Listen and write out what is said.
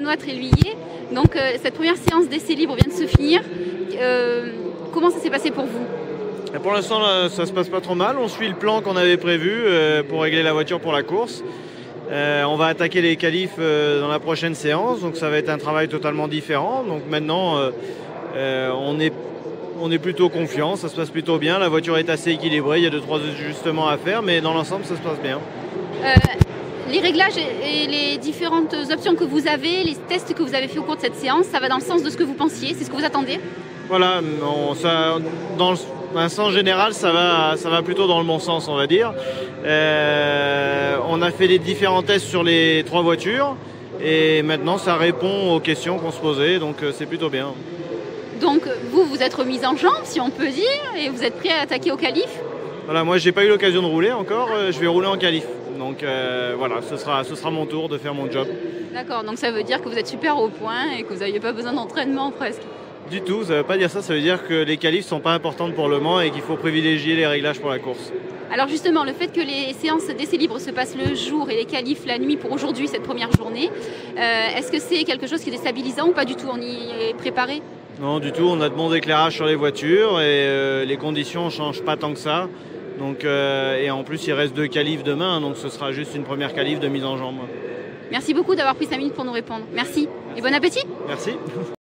Benoît Tréluillet. Donc cette première séance d'essai libre vient de se finir. Comment ça s'est passé pour vous? Pour l'instant, ça se passe pas trop mal. On suit le plan qu'on avait prévu pour régler la voiture pour la course. On va attaquer les qualifs dans la prochaine séance, donc ça va être un travail totalement différent. Donc maintenant, on est plutôt confiant, ça se passe plutôt bien. La voiture est assez équilibrée, il y a 2-3 ajustements à faire, mais dans l'ensemble, ça se passe bien. Les réglages et les différentes options que vous avez, les tests que vous avez fait au cours de cette séance, ça va dans le sens de ce que vous pensiez, c'est ce que vous attendiez? Voilà, dans un sens général, ça va plutôt dans le bon sens, on va dire. On a fait les différents tests sur les 3 voitures et maintenant ça répond aux questions qu'on se posait, donc c'est plutôt bien. Donc vous êtes remise en jambe, si on peut dire, et vous êtes prêt à attaquer au qualif? Voilà, moi j'ai pas eu l'occasion de rouler encore, je vais rouler en qualif. Donc voilà, ce sera mon tour de faire mon job. D'accord, donc ça veut dire que vous êtes super au point et que vous n'aviez pas besoin d'entraînement presque? Du tout, ça ne veut pas dire ça, ça veut dire que les qualifs ne sont pas importantes pour Le Mans et qu'il faut privilégier les réglages pour la course. Alors justement, le fait que les séances d'essai libre se passent le jour et les qualifs la nuit pour aujourd'hui, cette première journée, est-ce que c'est quelque chose qui est déstabilisant ou pas du tout? On y est préparé? Non, du tout, on a de bons éclairages sur les voitures et les conditions ne changent pas tant que ça. Donc, et en plus, il reste 2 qualifs demain, donc ce sera juste une première qualif de mise en jambe. Merci beaucoup d'avoir pris 5 minutes pour nous répondre. Merci et bon appétit. Merci.